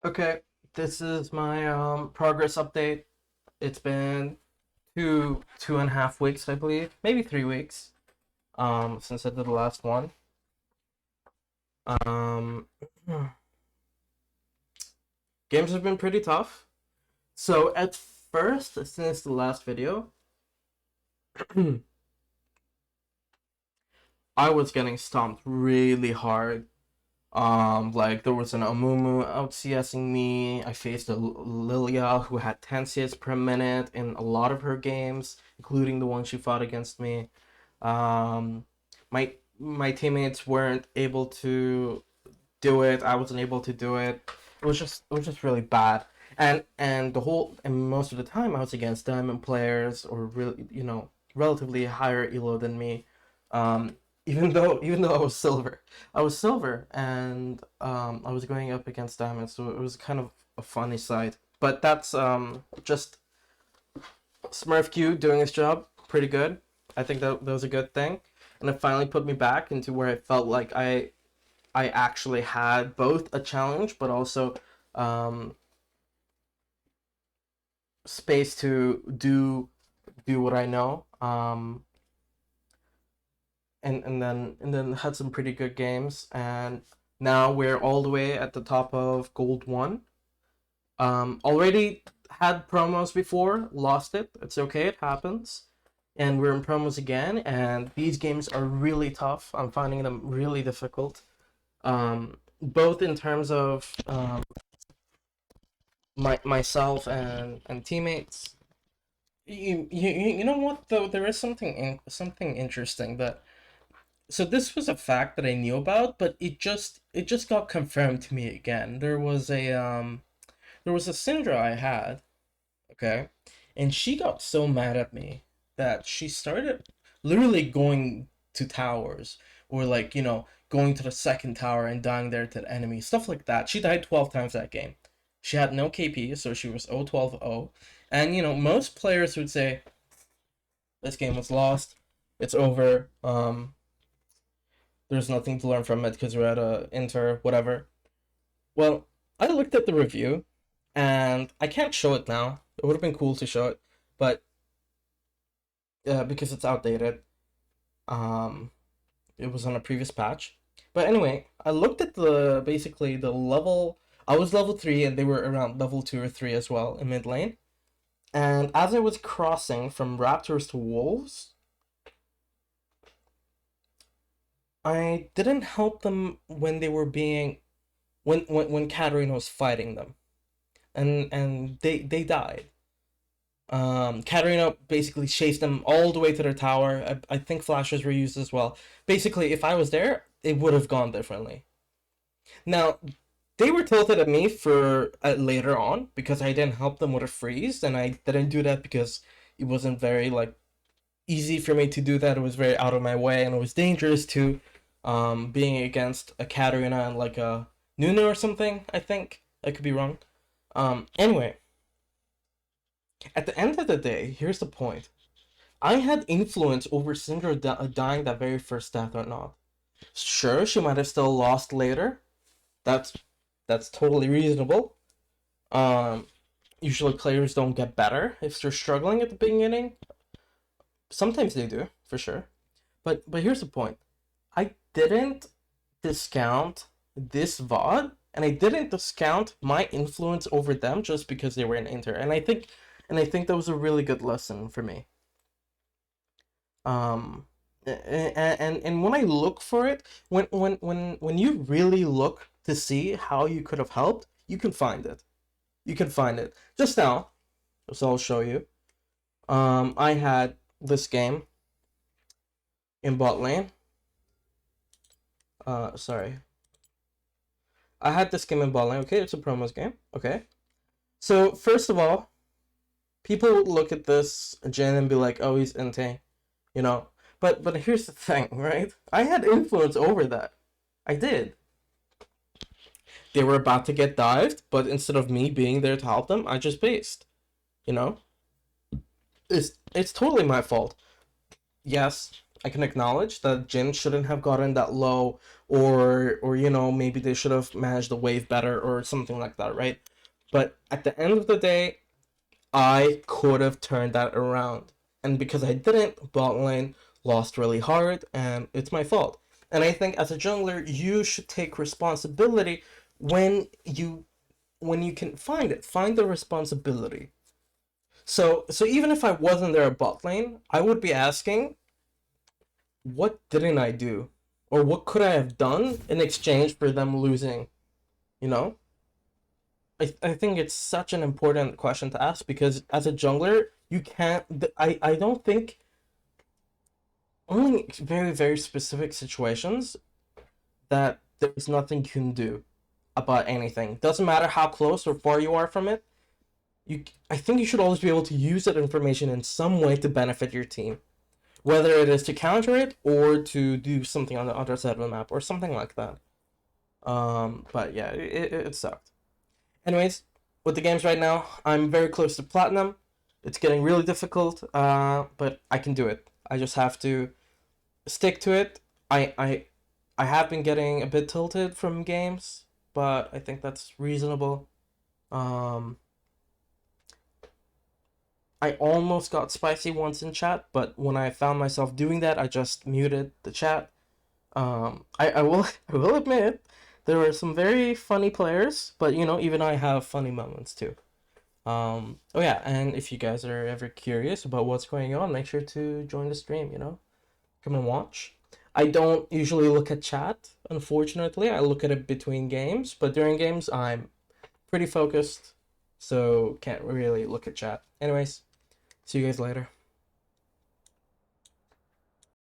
Okay, this is my progress update. It's been two and a half weeks, I believe, maybe 3 weeks, since I did the last one. Um, Games have been pretty tough. So at first, since the last video, I was getting stomped really hard. Like there was an Amumu out CSing me. I faced a Lilia who had 10 CS per minute in a lot of her games, including the one she fought against me. Um, my teammates weren't able to do it. I wasn't able to do it. It was just really bad. And most of the time I was against diamond players or really relatively higher elo than me. Um, even though I was silver and I was going up against diamonds, so it was kind of a funny sight. But that's just Smurf Q doing his job pretty good. I think that was a good thing, and it finally put me back into where I felt like I actually had both a challenge, but also um, space to do what I know. And then had some pretty good games, and now we're all the way at the top of Gold One. Already had promos before, lost it. It's okay, it happens. And we're in promos again, and these games are really tough. I'm finding them really difficult. Both in terms of myself and teammates. You know what though? There is something interesting that so this was a fact that I knew about, but it just got confirmed to me again. There was a Syndra I had, okay, and she got so mad at me that she started literally going to towers or going to the second tower and dying there to the enemy, stuff like that. She died 12 times that game. She had no KP, so she was 0-12-0. And most players would say this game was lost. It's over. There's nothing to learn from it because we're at a inter, whatever. Well, I looked at the review, and I can't show it now. It would have been cool to show it, but because it's outdated. Um, it was on a previous patch. But anyway, I looked at the basically the level. I was level 3, and they were around level 2 or 3 as well in mid lane. And as I was crossing from Raptors to Wolves, I didn't help them when they were being when Katarina was fighting them, and they died. Katarina basically chased them all the way to their tower. I think flashes were used as well. Basically, if I was there, it would have gone differently. Now, they were tilted at me for later on because I didn't help them with a freeze, and I didn't do that because it wasn't very easy for me to do that. It was very out of my way, and it was dangerous too. Being against a Katarina and like a Nuna or something. I think I could be wrong. Anyway, at the end of the day, here's the point. I had influence over Syndra dying that very first death or not. Sure, she might have still lost later. That's that's totally reasonable. Um, Usually players don't get better if they're struggling at the beginning. Sometimes they do, for sure. But here's the point. I didn't discount this VOD, and I didn't discount my influence over them just because they were in Inter. And I think that was a really good lesson for me. Um, and when I look for it, when you really look to see how you could have helped, you can find it. You can find it. Just now, so I'll show you. I had this game in bot lane. Sorry. I had this game in bot lane. Okay, it's a promos game. Okay. So first of all, people would look at this Jhin and be like, "Oh, he's inting," you know. But here's the thing, right? I had influence over that. I did. They were about to get dived, but instead of me being there to help them, I just based. You know, it's totally my fault. Yes, I can acknowledge that Jhin shouldn't have gotten that low, or you know, maybe they should have managed the wave better or something like that, right? But at the end of the day, I could have turned that around. And because I didn't, bot lane lost really hard, and it's my fault. And I think as a jungler, you should take responsibility when you can find it. Find the responsibility. So even if I wasn't there at bot lane, I would be asking, what didn't I do? Or what could I have done in exchange for them losing? You know? I think it's such an important question to ask because as a jungler, you can't. I don't think only very, very specific situations that there's nothing you can do about anything. Doesn't matter how close or far you are from it. I think you should always be able to use that information in some way to benefit your team, whether it is to counter it or to do something on the other side of the map or something like that. But yeah, it sucked. Anyways, with the games right now, I'm very close to platinum. It's getting really difficult, but I can do it. I just have to stick to it. I have been getting a bit tilted from games, but I think that's reasonable. Um, I almost got spicy once in chat, but when I found myself doing that, I just muted the chat. I will I will admit there were some very funny players, but you know, even I have funny moments too. Oh yeah, and if you guys are ever curious about what's going on, make sure to join the stream, you know? Come and watch. I don't usually look at chat, unfortunately. I look at it between games, but during games I'm pretty focused, so can't really look at chat. Anyways, see you guys later.